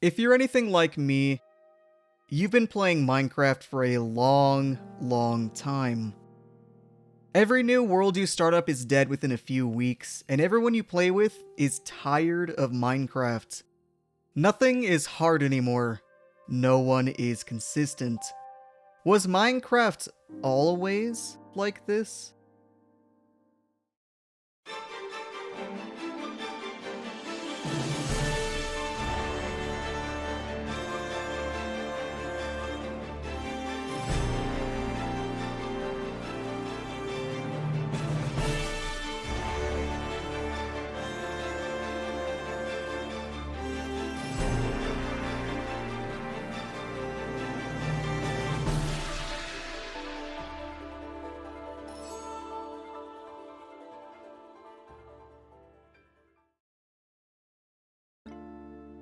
If you're anything like me, you've been playing Minecraft for a long time. Every new world you start up is dead within a few weeks, and everyone you play with is tired of Minecraft. Nothing is hard anymore. No one is consistent. Was Minecraft always like this?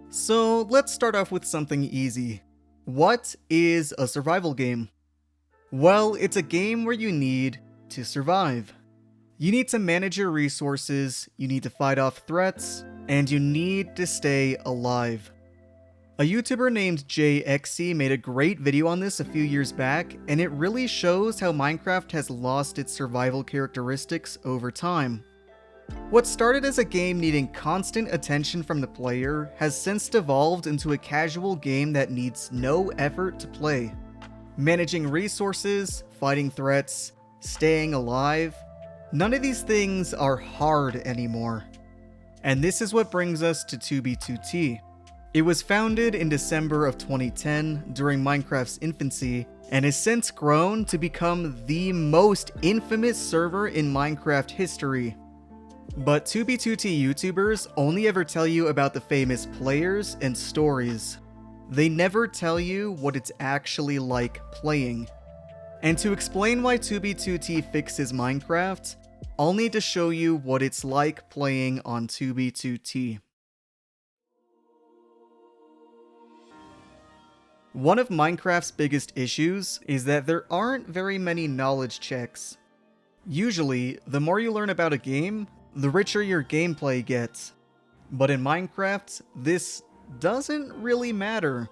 So let's start off with something easy. What is a survival game? Well, it's a game where you need to survive. You need to manage your resources, you need to fight off threats, and you need to stay alive. A YouTuber named JXC made a great video on this a few years back, and it really shows how Minecraft has lost its survival characteristics over time. What started as a game needing constant attention from the player has since devolved into a casual game that needs no effort to play. Managing resources, fighting threats, staying alive, none of these things are hard anymore. And this is what brings us to 2b2t. It was founded in December of 2010 during Minecraft's infancy, and has since grown to become the most infamous server in Minecraft history. But 2b2t YouTubers only ever tell you about the famous players and stories. They never tell you what it's actually like playing. And to explain why 2b2t fixes Minecraft, I'll need to show you what it's like playing on 2b2t. One of Minecraft's biggest issues is that there aren't very many knowledge checks. Usually, the more you learn about a game, the richer your gameplay gets. But in Minecraft, this doesn't really matter.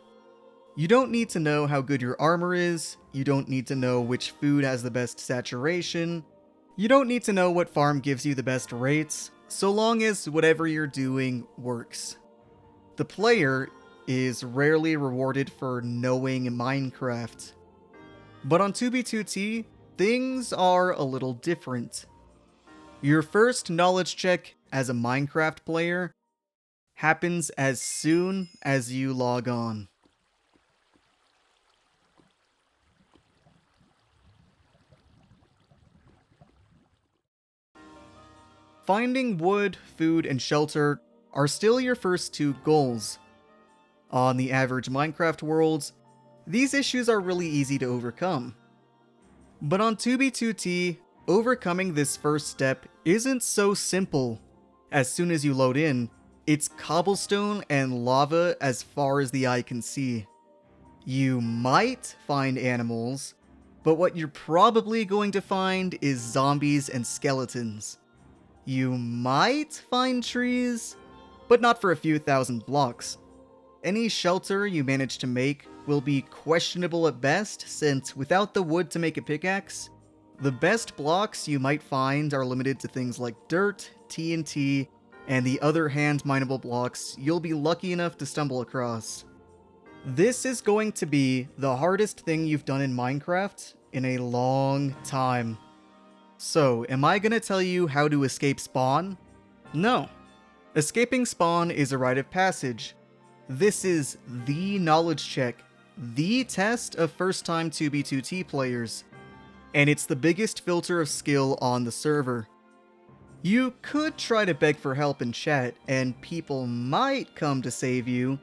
You don't need to know how good your armor is, you don't need to know which food has the best saturation, you don't need to know what farm gives you the best rates, so long as whatever you're doing works. The player is rarely rewarded for knowing Minecraft. But on 2b2t, things are a little different. Your first knowledge check as a Minecraft player happens as soon as you log on. Finding wood, food, and shelter are still your first two goals. On the average Minecraft worlds, these issues are really easy to overcome. But on 2b2t, overcoming this first step isn't so simple. As soon as you load in, it's cobblestone and lava as far as the eye can see. You might find animals, but what you're probably going to find is zombies and skeletons. You might find trees, but not for a few thousand blocks. Any shelter you manage to make will be questionable at best, since without the wood to make a pickaxe, the best blocks you might find are limited to things like dirt, TNT, and the other hand-mineable blocks you'll be lucky enough to stumble across. This is going to be the hardest thing you've done in Minecraft in a long time. So, am I gonna tell you how to escape spawn? No. Escaping spawn is a rite of passage. This is the knowledge check, the test of first-time 2b2t players. And it's the biggest filter of skill on the server. You could try to beg for help in chat, and people might come to save you,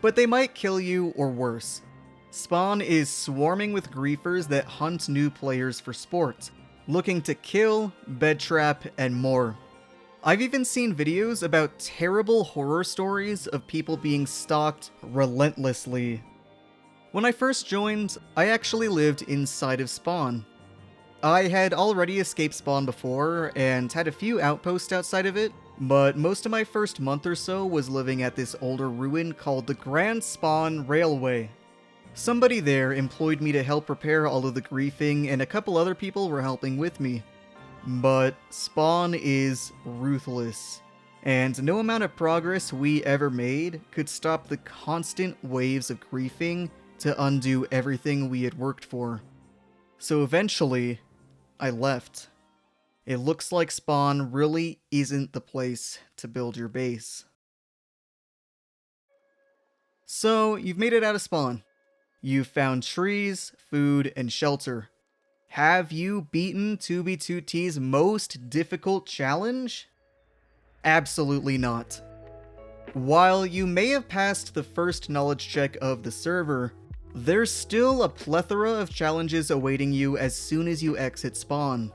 but they might kill you or worse. Spawn is swarming with griefers that hunt new players for sport, looking to kill, bed trap, and more. I've even seen videos about terrible horror stories of people being stalked relentlessly. When I first joined, I actually lived inside of Spawn. I had already escaped spawn before, and had a few outposts outside of it, But most of my first month or so was living at this older ruin called the Grand Spawn Railway. Somebody there employed me to help repair all of the griefing, and a couple other people were helping with me. But Spawn is ruthless, and no amount of progress we ever made could stop the constant waves of griefing to undo everything we had worked for. So eventually, I left. It looks like Spawn really isn't the place to build your base. So, you've made it out of Spawn. You've found trees, food, and shelter. Have you beaten 2B2T's most difficult challenge? Absolutely not. While you may have passed the first knowledge check of the server, there's still a plethora of challenges awaiting you as soon as you exit Spawn.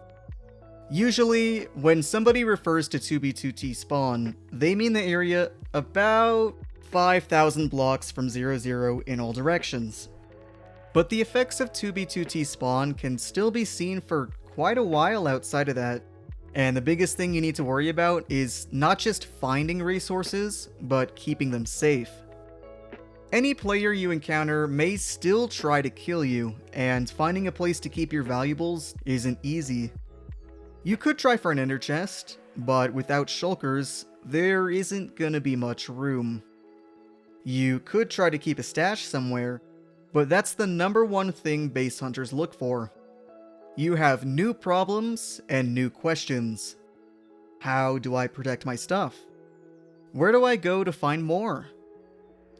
Usually, when somebody refers to 2B2T Spawn, they mean the area about 5,000 blocks from 00 in all directions. But the effects of 2B2T Spawn can still be seen for quite a while outside of that, and the biggest thing you need to worry about is not just finding resources, but keeping them safe. Any player you encounter may still try to kill you, and finding a place to keep your valuables isn't easy. You could try for an ender chest, but without shulkers, there isn't gonna be much room. You could try to keep a stash somewhere, but that's the number one thing base hunters look for. You have new problems and new questions. How do I protect my stuff? Where do I go to find more?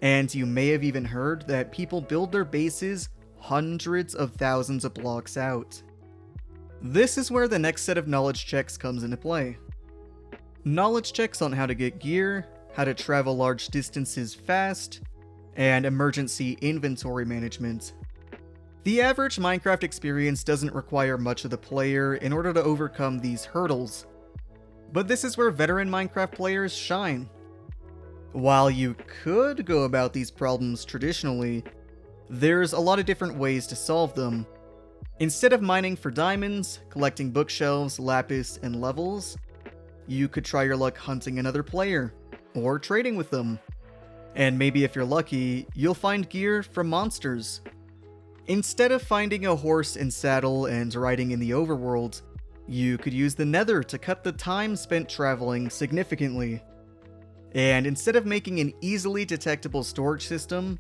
And you may have even heard that people build their bases hundreds of thousands of blocks out. This is where the next set of knowledge checks comes into play. Knowledge checks on how to get gear, how to travel large distances fast, and emergency inventory management. The average Minecraft experience doesn't require much of the player in order to overcome these hurdles, but this is where veteran Minecraft players shine. While you could go about these problems traditionally, there's a lot of different ways to solve them. Instead of mining for diamonds, collecting bookshelves, lapis, and levels, you could try your luck hunting another player, or trading with them. And maybe if you're lucky, you'll find gear from monsters. Instead of finding a horse and saddle and riding in the overworld, you could use the nether to cut the time spent traveling significantly. And instead of making an easily detectable storage system,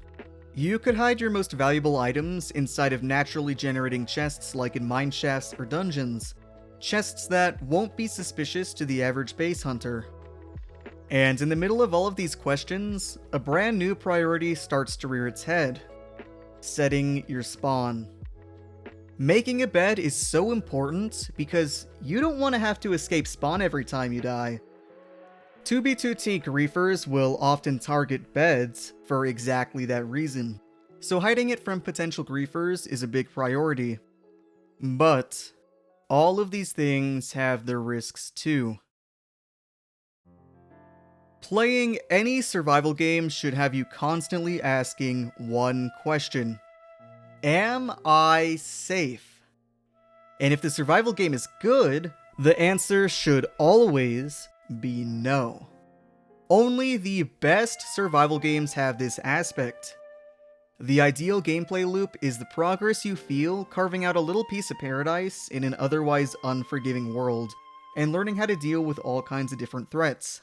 you could hide your most valuable items inside of naturally generating chests like in mineshafts or dungeons. Chests that won't be suspicious to the average base hunter. And in the middle of all of these questions, a brand new priority starts to rear its head. Setting your spawn. Making a bed is so important because you don't want to have to escape spawn every time you die. 2B2T griefers will often target beds for exactly that reason, so hiding it from potential griefers is a big priority. But all of these things have their risks too. Playing any survival game should have you constantly asking one question. Am I safe? And if the survival game is good, the answer should always be no. Only the best survival games have this aspect. The ideal gameplay loop is the progress you feel carving out a little piece of paradise in an otherwise unforgiving world, and learning how to deal with all kinds of different threats.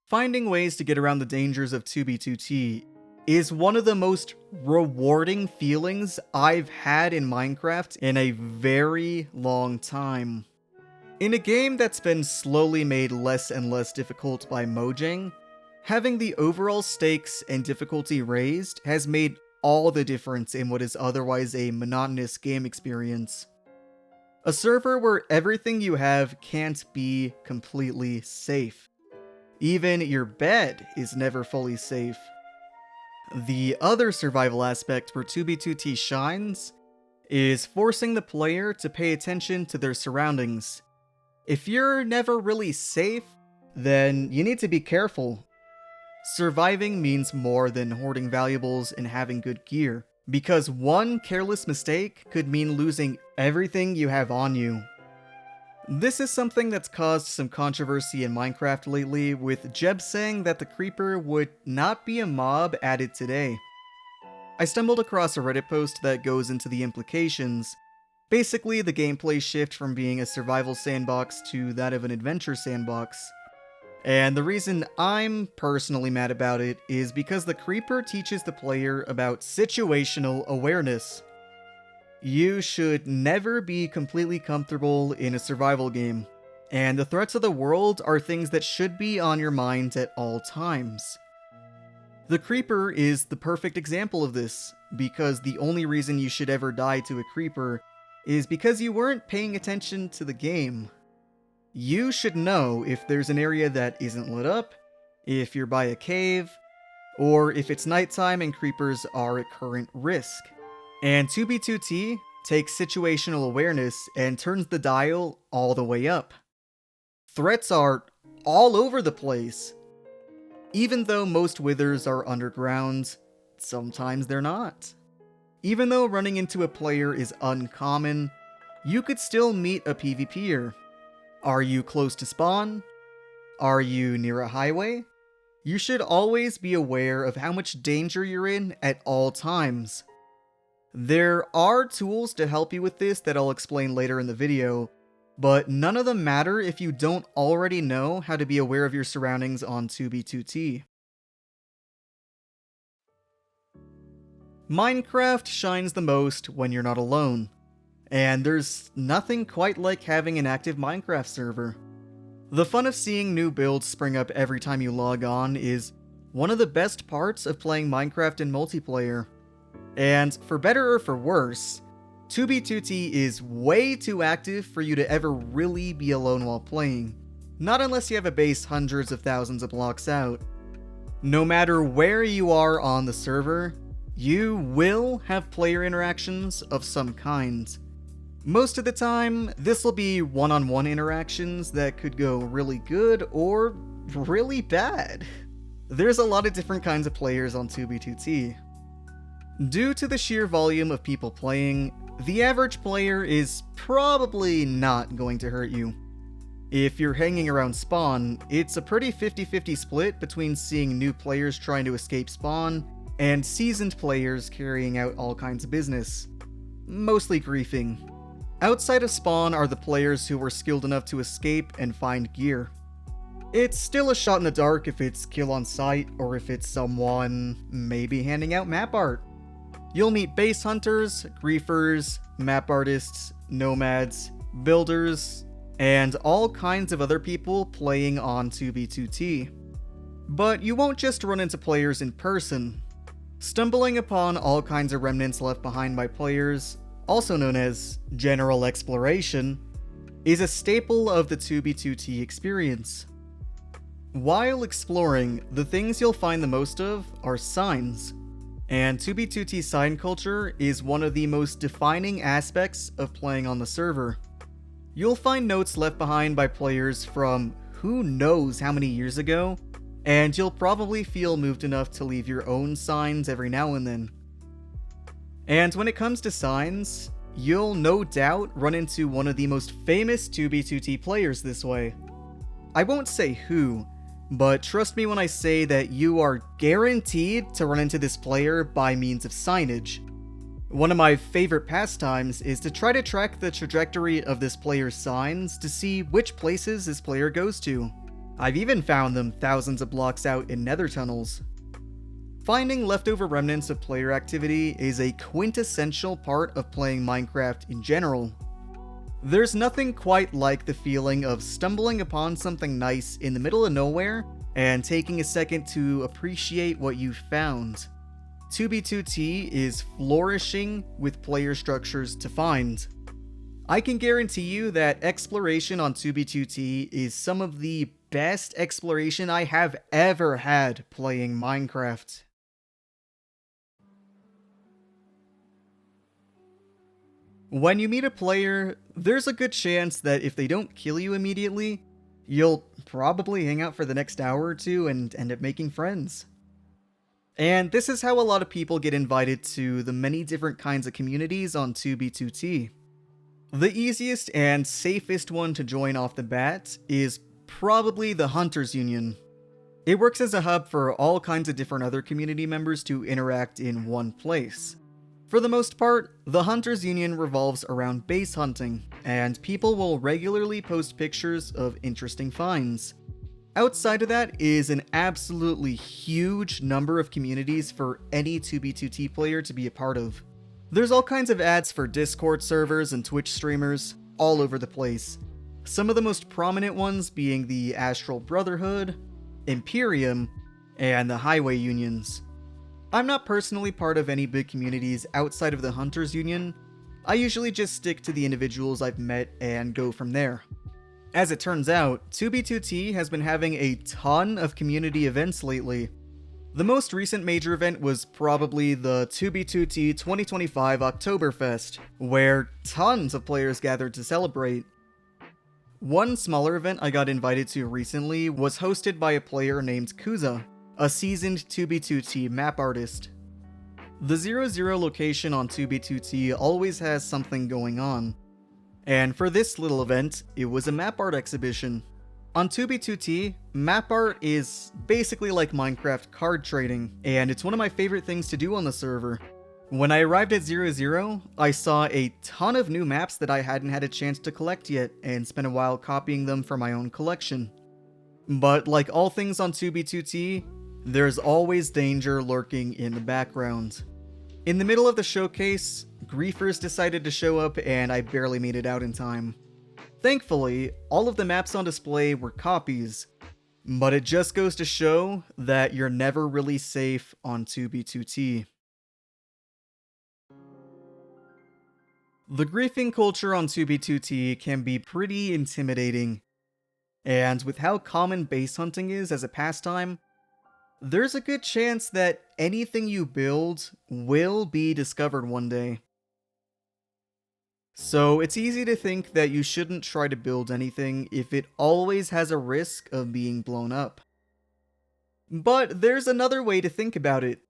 Finding ways to get around the dangers of 2B2T is one of the most rewarding feelings I've had in Minecraft in a very long time. In a game that's been slowly made less and less difficult by Mojang, having the overall stakes and difficulty raised has made all the difference in what is otherwise a monotonous game experience. A server where everything you have can't be completely safe. Even your bed is never fully safe. The other survival aspect where 2B2T shines is forcing the player to pay attention to their surroundings. If you're never really safe, then you need to be careful. Surviving means more than hoarding valuables and having good gear, because one careless mistake could mean losing everything you have on you. This is something that's caused some controversy in Minecraft lately, with Jeb saying that the creeper would not be a mob added today. I stumbled across a Reddit post that goes into the implications. Basically, the gameplay shift from being a survival sandbox to that of an adventure sandbox. And the reason I'm personally mad about it is because the creeper teaches the player about situational awareness. You should never be completely comfortable in a survival game, and the threats of the world are things that should be on your mind at all times. The creeper is the perfect example of this, because the only reason you should ever die to a creeper is because you weren't paying attention to the game. You should know if there's an area that isn't lit up, if you're by a cave, or if it's nighttime and creepers are at current risk. And 2B2T takes situational awareness and turns the dial all the way up. Threats are all over the place. Even though most withers are underground, sometimes they're not. Even though running into a player is uncommon, you could still meet a PvPer. Are you close to spawn? Are you near a highway? You should always be aware of how much danger you're in at all times. There are tools to help you with this that I'll explain later in the video, but none of them matter if you don't already know how to be aware of your surroundings on 2B2T. Minecraft shines the most when you're not alone, and there's nothing quite like having an active Minecraft server. The fun of seeing new builds spring up every time you log on is one of the best parts of playing Minecraft in multiplayer. And for better or for worse, 2B2T is way too active for you to ever really be alone while playing. Not unless you have a base hundreds of thousands of blocks out. No matter where you are on the server, you will have player interactions of some kind. Most of the time, this will be one-on-one interactions that could go really good or really bad. There's a lot of different kinds of players on 2B2T. Due to the sheer volume of people playing, the average player is probably not going to hurt you. If you're hanging around spawn, it's a pretty 50-50 split between seeing new players trying to escape spawn and seasoned players carrying out all kinds of business. Mostly griefing. Outside of spawn are the players who were skilled enough to escape and find gear. It's still a shot in the dark if it's kill on sight or if it's someone maybe handing out map art. You'll meet base hunters, griefers, map artists, nomads, builders, and all kinds of other people playing on 2B2T. But you won't just run into players in person. Stumbling upon all kinds of remnants left behind by players, also known as general exploration, is a staple of the 2B2T experience. While exploring, the things you'll find the most of are signs. And 2B2T sign culture is one of the most defining aspects of playing on the server. You'll find notes left behind by players from who knows how many years ago, and you'll probably feel moved enough to leave your own signs every now and then. And when it comes to signs, you'll no doubt run into one of the most famous 2B2T players this way. I won't say who, but trust me when I say that you are guaranteed to run into this player by means of signage. One of my favorite pastimes is to try to track the trajectory of this player's signs to see which places this player goes to. I've even found them thousands of blocks out in nether tunnels. Finding leftover remnants of player activity is a quintessential part of playing Minecraft in general. There's nothing quite like the feeling of stumbling upon something nice in the middle of nowhere and taking a second to appreciate what you found. 2B2T is flourishing with player structures to find. I can guarantee you that exploration on 2B2T is some of the best exploration I have ever had playing Minecraft. When you meet a player, there's a good chance that if they don't kill you immediately, you'll probably hang out for the next hour or two and end up making friends. And this is how a lot of people get invited to the many different kinds of communities on 2B2T. The easiest and safest one to join off the bat is probably the Hunters Union. It works as a hub for all kinds of different other community members to interact in one place. For the most part, the Hunters Union revolves around base hunting, and people will regularly post pictures of interesting finds. Outside of that is an absolutely huge number of communities for any 2B2T player to be a part of. There's all kinds of ads for Discord servers and Twitch streamers all over the place. Some of the most prominent ones being the Astral Brotherhood, Imperium, and the Highway Unions. I'm not personally part of any big communities outside of the Hunters Union. I usually just stick to the individuals I've met and go from there. As it turns out, 2B2T has been having a ton of community events lately. The most recent major event was probably the 2B2T 2025 Oktoberfest, where tons of players gathered to celebrate. One smaller event I got invited to recently was hosted by a player named Kuza, a seasoned 2B2T map artist. The 0-0 location on 2B2T always has something going on. And for this little event, it was a map art exhibition. On 2B2T, map art is basically like Minecraft card trading, and it's one of my favorite things to do on the server. When I arrived at 0-0, I saw a ton of new maps that I hadn't had a chance to collect yet, and spent a while copying them for my own collection. But like all things on 2B2T, there's always danger lurking in the background. In the middle of the showcase, griefers decided to show up and I barely made it out in time. Thankfully, all of the maps on display were copies, but it just goes to show that you're never really safe on 2B2T. The griefing culture on 2B2T can be pretty intimidating, and with how common base hunting is as a pastime, there's a good chance that anything you build will be discovered one day. So it's easy to think that you shouldn't try to build anything if it always has a risk of being blown up. But there's another way to think about it.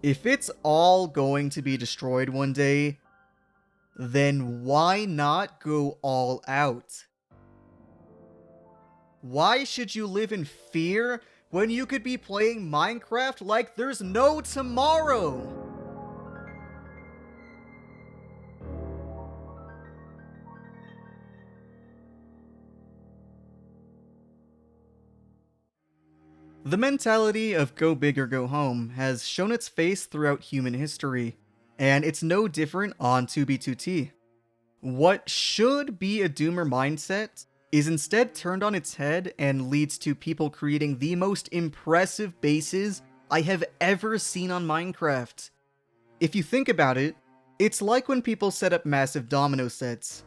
If it's all going to be destroyed one day, then why not go all out? Why should you live in fear when you could be playing Minecraft like there's no tomorrow? The mentality of go big or go home has shown its face throughout human history, and it's no different on 2B2T. What should be a doomer mindset is instead turned on its head and leads to people creating the most impressive bases I have ever seen on Minecraft. If you think about it, it's like when people set up massive domino sets.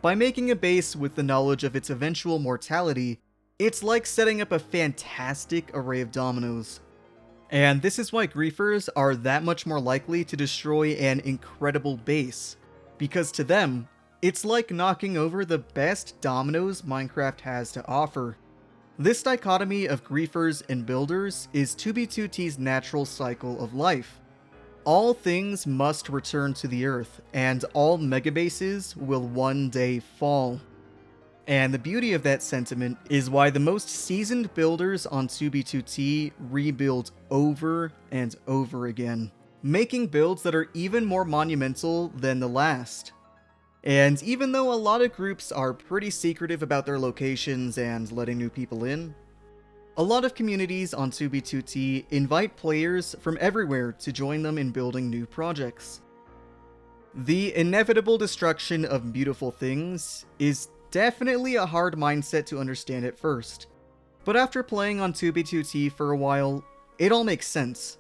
By making a base with the knowledge of its eventual mortality, it's like setting up a fantastic array of dominoes. And this is why griefers are that much more likely to destroy an incredible base, because to them, it's like knocking over the best dominoes Minecraft has to offer. This dichotomy of griefers and builders is 2B2T's natural cycle of life. All things must return to the earth, and all megabases will one day fall. And the beauty of that sentiment is why the most seasoned builders on 2B2T rebuild over and over again, making builds that are even more monumental than the last. And even though a lot of groups are pretty secretive about their locations and letting new people in, a lot of communities on 2B2T invite players from everywhere to join them in building new projects. The inevitable destruction of beautiful things is definitely a hard mindset to understand at first, but after playing on 2B2T for a while, it all makes sense.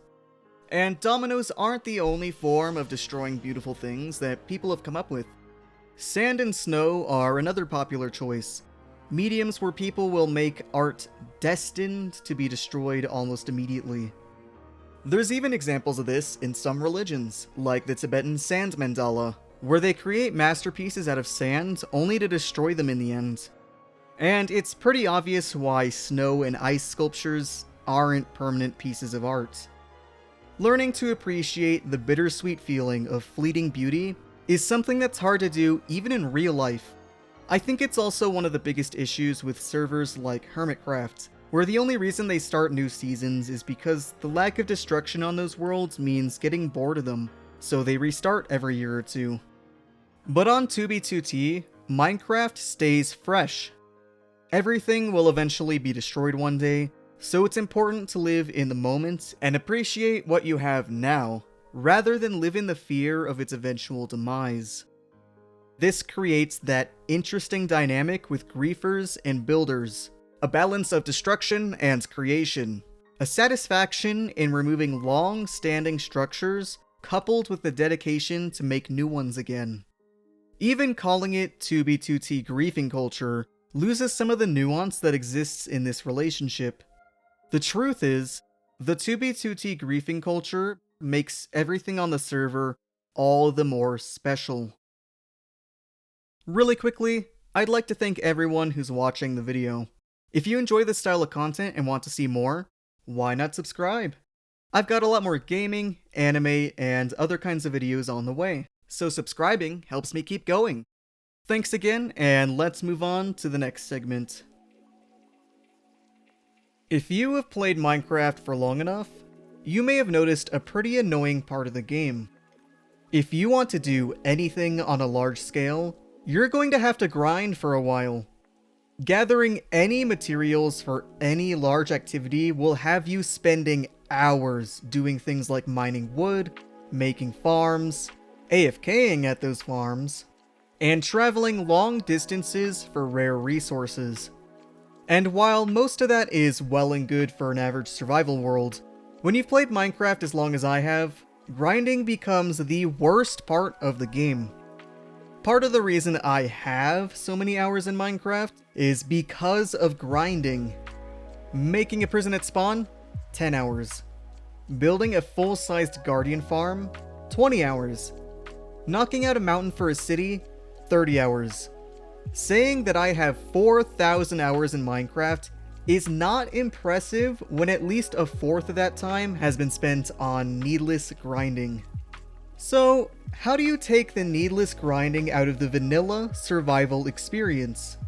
And dominoes aren't the only form of destroying beautiful things that people have come up with. Sand and snow are another popular choice, mediums where people will make art destined to be destroyed almost immediately. There's even examples of this in some religions, like the Tibetan sand mandala, where they create masterpieces out of sand only to destroy them in the end. And it's pretty obvious why snow and ice sculptures aren't permanent pieces of art. Learning to appreciate the bittersweet feeling of fleeting beauty is something that's hard to do even in real life. I think it's also one of the biggest issues with servers like Hermitcraft, where the only reason they start new seasons is because the lack of destruction on those worlds means getting bored of them, so they restart every year or two. But on 2b2t, Minecraft stays fresh. Everything will eventually be destroyed one day, so it's important to live in the moment and appreciate what you have now, rather than live in the fear of its eventual demise. This creates that interesting dynamic with griefers and builders, a balance of destruction and creation, a satisfaction in removing long-standing structures coupled with the dedication to make new ones again. Even calling it 2b2t griefing culture loses some of the nuance that exists in this relationship. The truth is, the 2b2t griefing culture makes everything on the server all the more special. Really quickly, I'd like to thank everyone who's watching the video. If you enjoy this style of content and want to see more, why not subscribe? I've got a lot more gaming, anime, and other kinds of videos on the way, so subscribing helps me keep going. Thanks again, and let's move on to the next segment. If you have played Minecraft for long enough, you may have noticed a pretty annoying part of the game. If you want to do anything on a large scale, you're going to have to grind for a while. Gathering any materials for any large activity will have you spending hours doing things like mining wood, making farms, AFKing at those farms, and traveling long distances for rare resources. And while most of that is well and good for an average survival world, when you've played Minecraft as long as I have, grinding becomes the worst part of the game. Part of the reason I have so many hours in Minecraft is because of grinding. Making a prison at spawn? 10 hours. Building a full-sized guardian farm? 20 hours. Knocking out a mountain for a city? 30 hours. Saying that I have 4,000 hours in Minecraft is not impressive when at least a fourth of that time has been spent on needless grinding. So, how do you take the needless grinding out of the vanilla survival experience?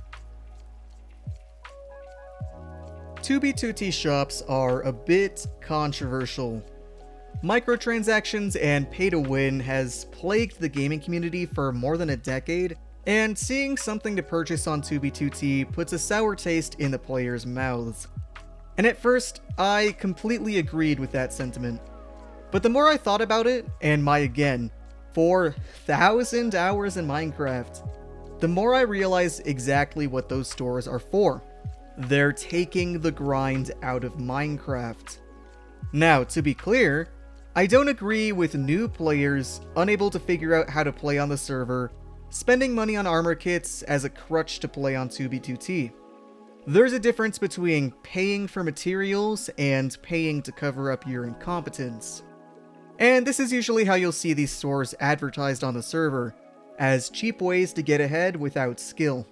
2b2t shops are a bit controversial. Microtransactions and pay-to-win has plagued the gaming community for more than a decade, and seeing something to purchase on 2b2t puts a sour taste in the players' mouths. And at first, I completely agreed with that sentiment. But the more I thought about it, and my again, 4,000 hours in Minecraft, the more I realized exactly what those stores are for. They're taking the grind out of Minecraft. Now, to be clear, I don't agree with new players unable to figure out how to play on the server, spending money on armor kits as a crutch to play on 2b2t. There's a difference between paying for materials and paying to cover up your incompetence. And this is usually how you'll see these stores advertised on the server, as cheap ways to get ahead without skill.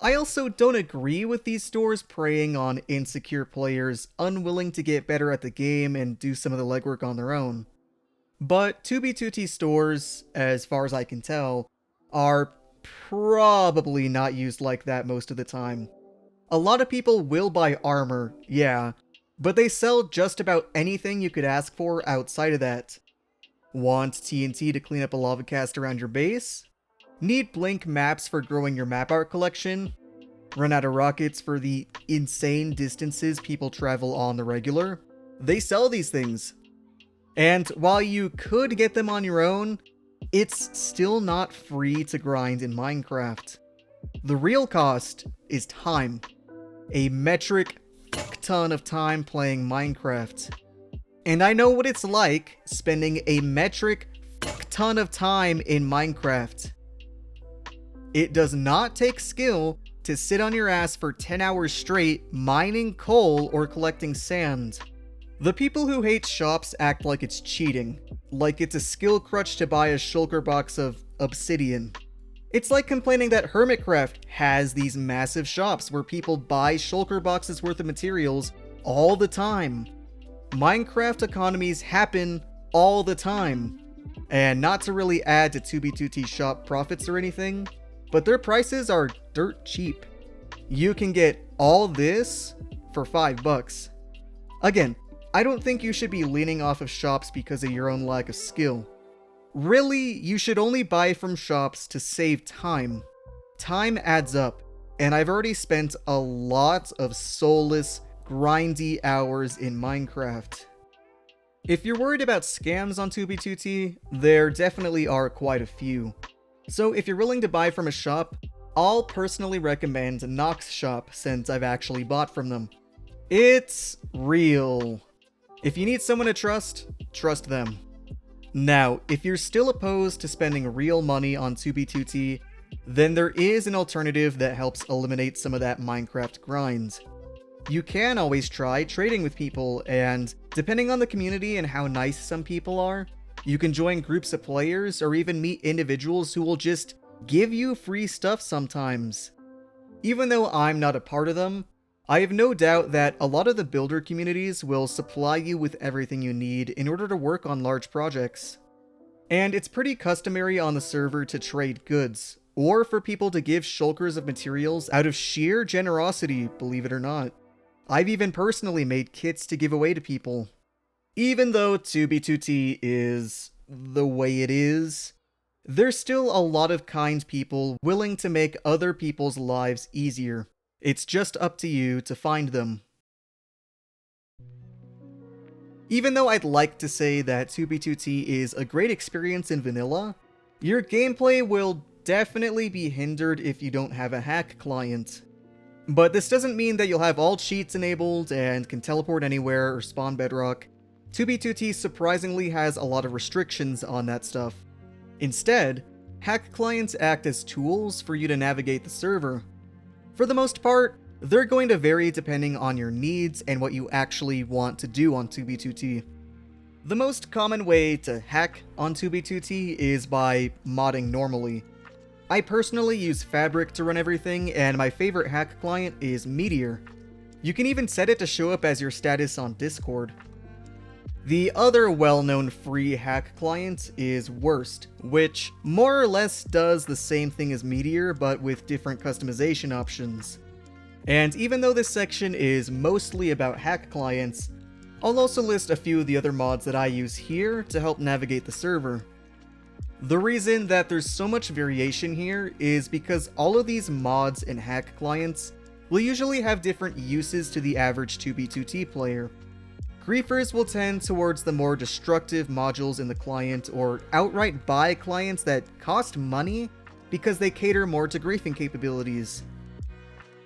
I also don't agree with these stores preying on insecure players unwilling to get better at the game and do some of the legwork on their own. But 2b2t stores, as far as I can tell, are probably not used like that most of the time. A lot of people will buy armor, yeah, but they sell just about anything you could ask for outside of that. Want TNT to clean up a lava cast around your base? Need blank maps for growing your map art collection? Run out of rockets for the insane distances people travel on the regular? They sell these things. And while you could get them on your own, it's still not free to grind in Minecraft. The real cost is time. A metric ton of time playing Minecraft. And I know what it's like spending a metric ton of time in Minecraft. It does not take skill to sit on your ass for 10 hours straight mining coal or collecting sand. The people who hate shops act like it's cheating, like it's a skill crutch to buy a shulker box of obsidian. It's like complaining that Hermitcraft has these massive shops where people buy shulker boxes worth of materials all the time. Minecraft economies happen all the time. And not to really add to 2B2T shop profits or anything, but their prices are dirt cheap. You can get all this for $5. Again, I don't think you should be leaning off of shops because of your own lack of skill. Really, you should only buy from shops to save time. Time adds up, and I've already spent a lot of soulless, grindy hours in Minecraft. If you're worried about scams on 2B2T, there definitely are quite a few. So if you're willing to buy from a shop, I'll personally recommend Nox Shop since I've actually bought from them. It's real. If you need someone to trust them. Now, if you're still opposed to spending real money on 2B2T, then there is an alternative that helps eliminate some of that Minecraft grind. You can always try trading with people, and depending on the community and how nice some people are, you can join groups of players or even meet individuals who will just give you free stuff sometimes. Even though I'm not a part of them, I have no doubt that a lot of the builder communities will supply you with everything you need in order to work on large projects. And it's pretty customary on the server to trade goods, or for people to give shulkers of materials out of sheer generosity, believe it or not. I've even personally made kits to give away to people. Even though 2B2T is the way it is, there's still a lot of kind people willing to make other people's lives easier. It's just up to you to find them. Even though I'd like to say that 2B2T is a great experience in vanilla, your gameplay will definitely be hindered if you don't have a hack client. But this doesn't mean that you'll have all cheats enabled and can teleport anywhere or spawn bedrock. 2B2T surprisingly has a lot of restrictions on that stuff. Instead, hack clients act as tools for you to navigate the server. For the most part, they're going to vary depending on your needs and what you actually want to do on 2B2T. The most common way to hack on 2B2T is by modding normally. I personally use Fabric to run everything, and my favorite hack client is Meteor. You can even set it to show up as your status on Discord. The other well-known free hack client is Worst, which more or less does the same thing as Meteor, but with different customization options. And even though this section is mostly about hack clients, I'll also list a few of the other mods that I use here to help navigate the server. The reason that there's so much variation here is because all of these mods and hack clients will usually have different uses to the average 2B2T player. Griefers will tend towards the more destructive modules in the client, or outright buy clients that cost money because they cater more to griefing capabilities.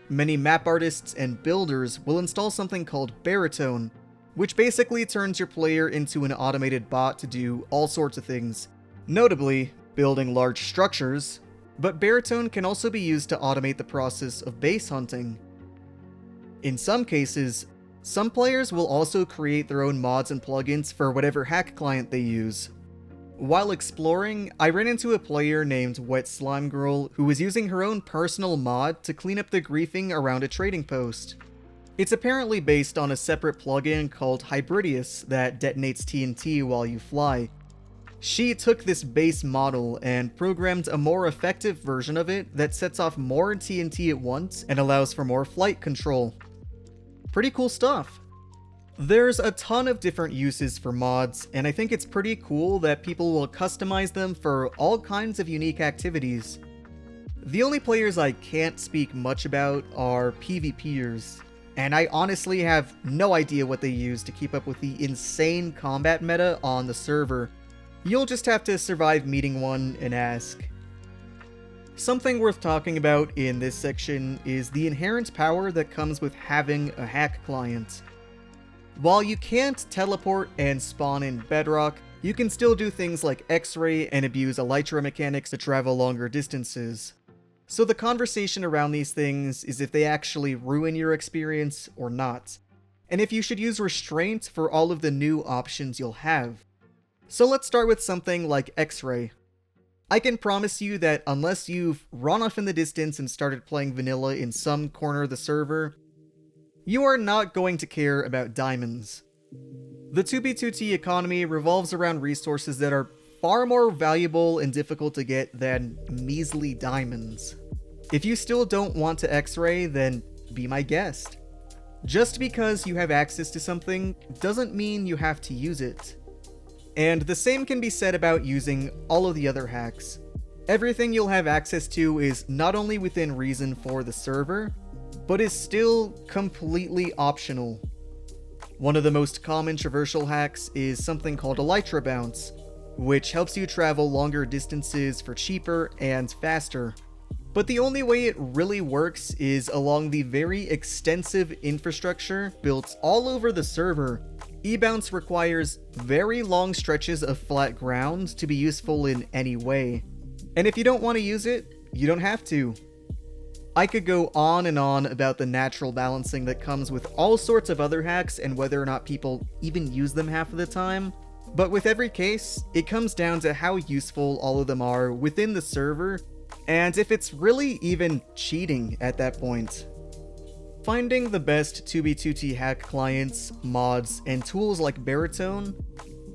Many map artists and builders will install something called Baritone, which basically turns your player into an automated bot to do all sorts of things, notably building large structures, but Baritone can also be used to automate the process of base hunting. In some cases, some players will also create their own mods and plugins for whatever hack client they use. While exploring, I ran into a player named WetSlimeGirl who was using her own personal mod to clean up the griefing around a trading post. It's apparently based on a separate plugin called Hybridius that detonates TNT while you fly. She took this base model and programmed a more effective version of it that sets off more TNT at once and allows for more flight control. Pretty cool stuff. There's a ton of different uses for mods, and I think it's pretty cool that people will customize them for all kinds of unique activities. The only players I can't speak much about are PvPers, and I honestly have no idea what they use to keep up with the insane combat meta on the server. You'll just have to survive meeting one and ask. Something worth talking about in this section is the inherent power that comes with having a hack client. While you can't teleport and spawn in Bedrock, you can still do things like X-ray and abuse Elytra mechanics to travel longer distances. So the conversation around these things is if they actually ruin your experience or not, and if you should use restraint for all of the new options you'll have. So let's start with something like X-ray. I can promise you that unless you've run off in the distance and started playing vanilla in some corner of the server, you are not going to care about diamonds. The 2B2T economy revolves around resources that are far more valuable and difficult to get than measly diamonds. If you still don't want to X-ray, then be my guest. Just because you have access to something doesn't mean you have to use it. And the same can be said about using all of the other hacks. Everything you'll have access to is not only within reason for the server, but is still completely optional. One of the most common traversal hacks is something called Elytra Bounce, which helps you travel longer distances for cheaper and faster. But the only way it really works is along the very extensive infrastructure built all over the server. E-Bounce requires very long stretches of flat ground to be useful in any way. And if you don't want to use it, you don't have to. I could go on and on about the natural balancing that comes with all sorts of other hacks and whether or not people even use them half of the time, but with every case, it comes down to how useful all of them are within the server, and if it's really even cheating at that point. Finding the best 2B2T hack clients, mods, and tools like Baritone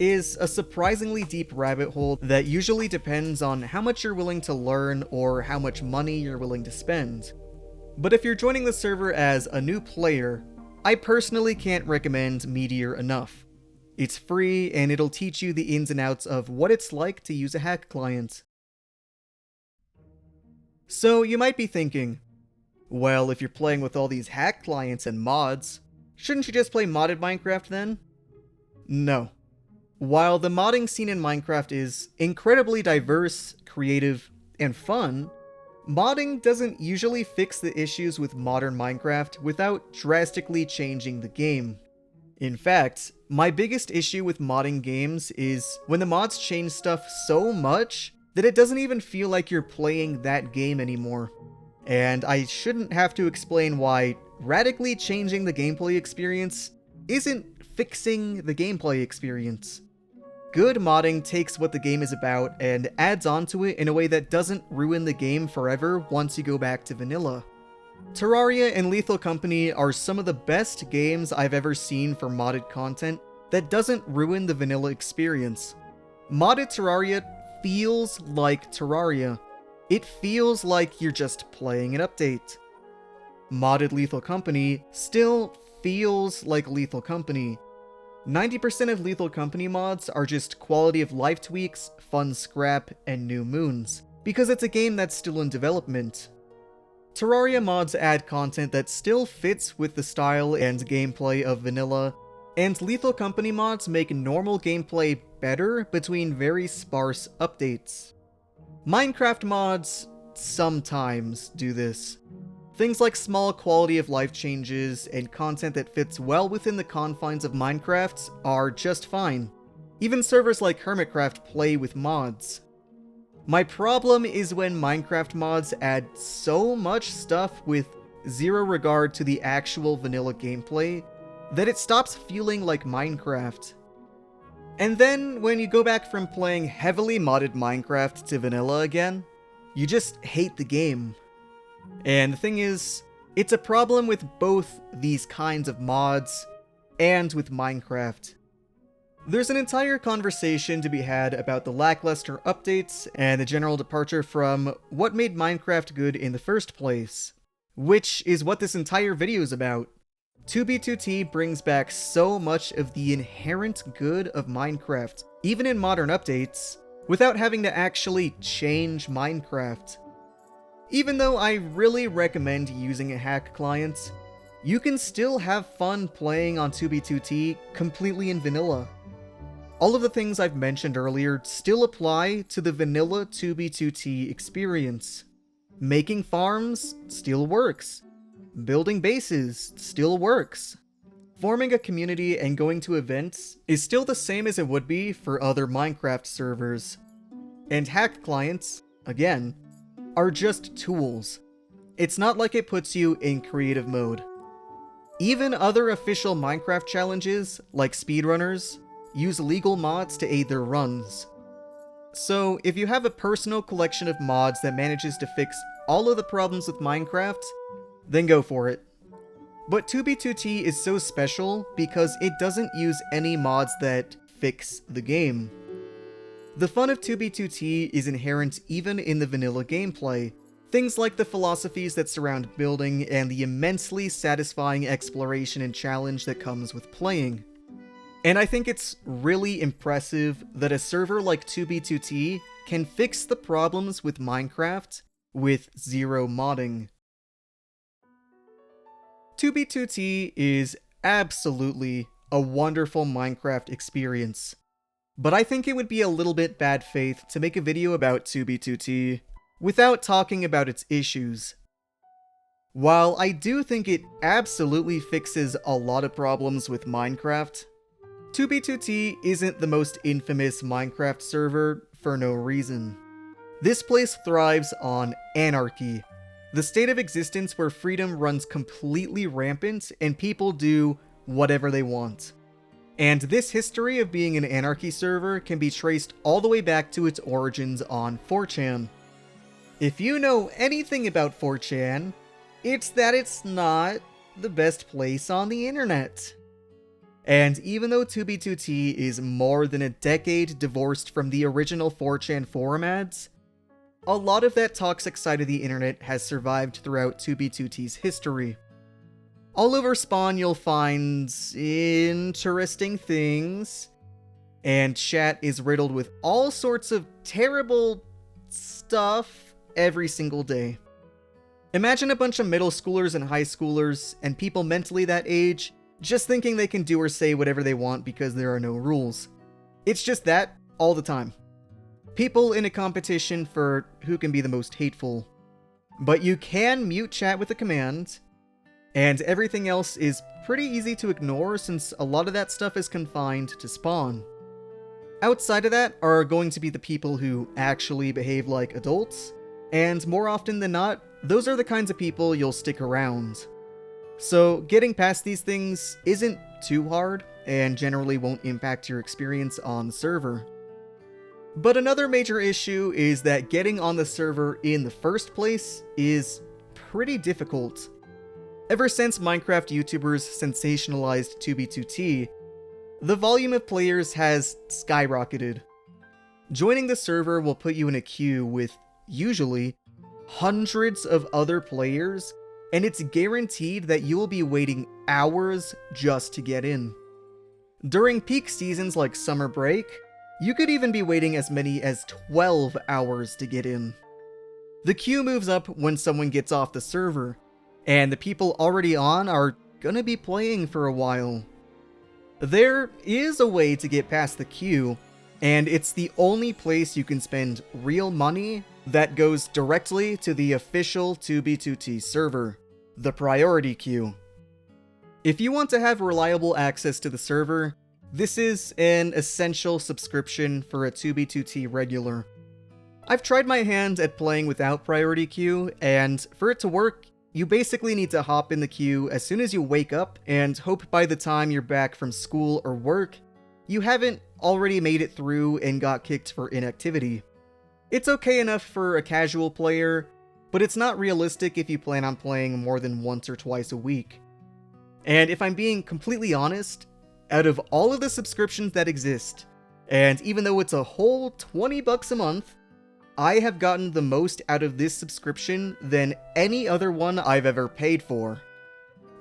is a surprisingly deep rabbit hole that usually depends on how much you're willing to learn or how much money you're willing to spend. But if you're joining the server as a new player, I personally can't recommend Meteor enough. It's free and it'll teach you the ins and outs of what it's like to use a hack client. So you might be thinking, well, if you're playing with all these hack clients and mods, shouldn't you just play modded Minecraft then? No. While the modding scene in Minecraft is incredibly diverse, creative, and fun, modding doesn't usually fix the issues with modern Minecraft without drastically changing the game. In fact, my biggest issue with modding games is when the mods change stuff so much that it doesn't even feel like you're playing that game anymore. And I shouldn't have to explain why radically changing the gameplay experience isn't fixing the gameplay experience. Good modding takes what the game is about and adds onto it in a way that doesn't ruin the game forever once you go back to vanilla. Terraria and Lethal Company are some of the best games I've ever seen for modded content that doesn't ruin the vanilla experience. Modded Terraria feels like Terraria. It feels like you're just playing an update. Modded Lethal Company still feels like Lethal Company. 90% of Lethal Company mods are just quality of life tweaks, fun scrap, and new moons, because it's a game that's still in development. Terraria mods add content that still fits with the style and gameplay of vanilla, and Lethal Company mods make normal gameplay better between very sparse updates. Minecraft mods sometimes do this. Things like small quality of life changes and content that fits well within the confines of Minecraft are just fine. Even servers like Hermitcraft play with mods. My problem is when Minecraft mods add so much stuff with zero regard to the actual vanilla gameplay that it stops feeling like Minecraft. And then when you go back from playing heavily modded Minecraft to vanilla again, you just hate the game. And the thing is, it's a problem with both these kinds of mods and with Minecraft. There's an entire conversation to be had about the lackluster updates and the general departure from what made Minecraft good in the first place, which is what this entire video is about. 2B2T brings back so much of the inherent good of Minecraft, even in modern updates, without having to actually change Minecraft. Even though I really recommend using a hack client, you can still have fun playing on 2B2T completely in vanilla. All of the things I've mentioned earlier still apply to the vanilla 2B2T experience. Making farms still works. Building bases still works. Forming a community and going to events is still the same as it would be for other Minecraft servers. And hack clients, again, are just tools. It's not like it puts you in creative mode. Even other official Minecraft challenges, like speedrunners, use legal mods to aid their runs. So if you have a personal collection of mods that manages to fix all of the problems with Minecraft, then go for it. But 2B2T is so special because it doesn't use any mods that fix the game. The fun of 2B2T is inherent even in the vanilla gameplay, things like the philosophies that surround building and the immensely satisfying exploration and challenge that comes with playing. And I think it's really impressive that a server like 2B2T can fix the problems with Minecraft with zero modding. 2B2T is absolutely a wonderful Minecraft experience, but I think it would be a little bit bad faith to make a video about 2B2T without talking about its issues. While I do think it absolutely fixes a lot of problems with Minecraft, 2B2T isn't the most infamous Minecraft server for no reason. This place thrives on anarchy, the state of existence where freedom runs completely rampant and people do whatever they want. And this history of being an anarchy server can be traced all the way back to its origins on 4chan. If you know anything about 4chan, it's that it's not the best place on the internet. And even though 2B2T is more than a decade divorced from the original 4chan forum ads, a lot of that toxic side of the internet has survived throughout 2B2T's history. All over Spawn you'll find interesting things, and chat is riddled with all sorts of terrible stuff every single day. Imagine a bunch of middle schoolers and high schoolers, and people mentally that age, just thinking they can do or say whatever they want because there are no rules. It's just that, all the time. People in a competition for who can be the most hateful. But you can mute chat with a command, and everything else is pretty easy to ignore since a lot of that stuff is confined to Spawn. Outside of that are going to be the people who actually behave like adults, and more often than not, those are the kinds of people you'll stick around. So getting past these things isn't too hard, and generally won't impact your experience on the server. But another major issue is that getting on the server in the first place is pretty difficult. Ever since Minecraft YouTubers sensationalized 2B2T, the volume of players has skyrocketed. Joining the server will put you in a queue with, usually, hundreds of other players, and it's guaranteed that you will be waiting hours just to get in. During peak seasons like summer break, you could even be waiting as many as 12 hours to get in. The queue moves up when someone gets off the server, and the people already on are gonna be playing for a while. There is a way to get past the queue, and it's the only place you can spend real money that goes directly to the official 2B2T server, the priority queue. If you want to have reliable access to the server, this is an essential subscription for a 2B2T regular. I've tried my hand at playing without priority queue, and for it to work, you basically need to hop in the queue as soon as you wake up and hope by the time you're back from school or work, you haven't already made it through and got kicked for inactivity. It's okay enough for a casual player, but it's not realistic if you plan on playing more than once or twice a week. And if I'm being completely honest, out of all of the subscriptions that exist, and even though it's a whole $20 a month, I have gotten the most out of this subscription than any other one I've ever paid for.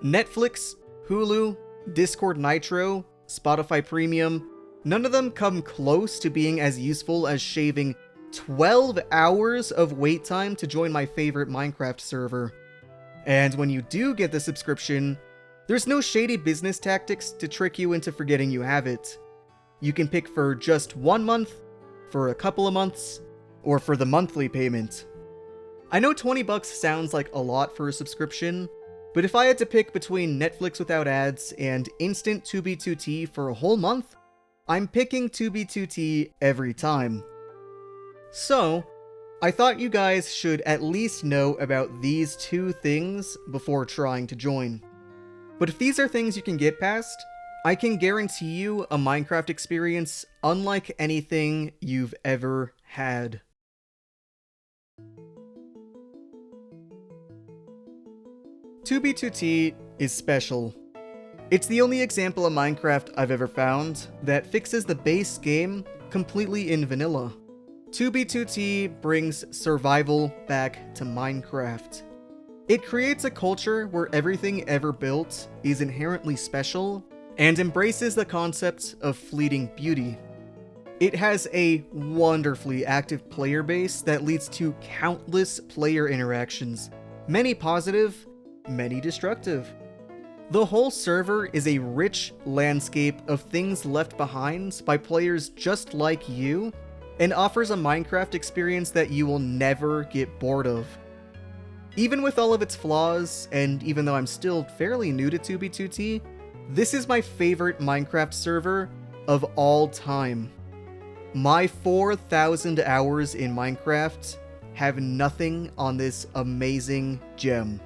Netflix, Hulu, Discord Nitro, Spotify Premium, none of them come close to being as useful as shaving 12 hours of wait time to join my favorite Minecraft server. And when you do get the subscription, there's no shady business tactics to trick you into forgetting you have it. You can pick for just 1 month, for a couple of months, or for the monthly payment. I know $20 sounds like a lot for a subscription, but if I had to pick between Netflix without ads and instant 2B2T for a whole month, I'm picking 2B2T every time. So, I thought you guys should at least know about these two things before trying to join. But if these are things you can get past, I can guarantee you a Minecraft experience unlike anything you've ever had. 2B2T is special. It's the only example of Minecraft I've ever found that fixes the base game completely in vanilla. 2B2T brings survival back to Minecraft. It creates a culture where everything ever built is inherently special and embraces the concept of fleeting beauty. It has a wonderfully active player base that leads to countless player interactions, many positive, many destructive. The whole server is a rich landscape of things left behind by players just like you, and offers a Minecraft experience that you will never get bored of. Even with all of its flaws, and even though I'm still fairly new to 2B2T, this is my favorite Minecraft server of all time. My 4,000 hours in Minecraft have nothing on this amazing gem.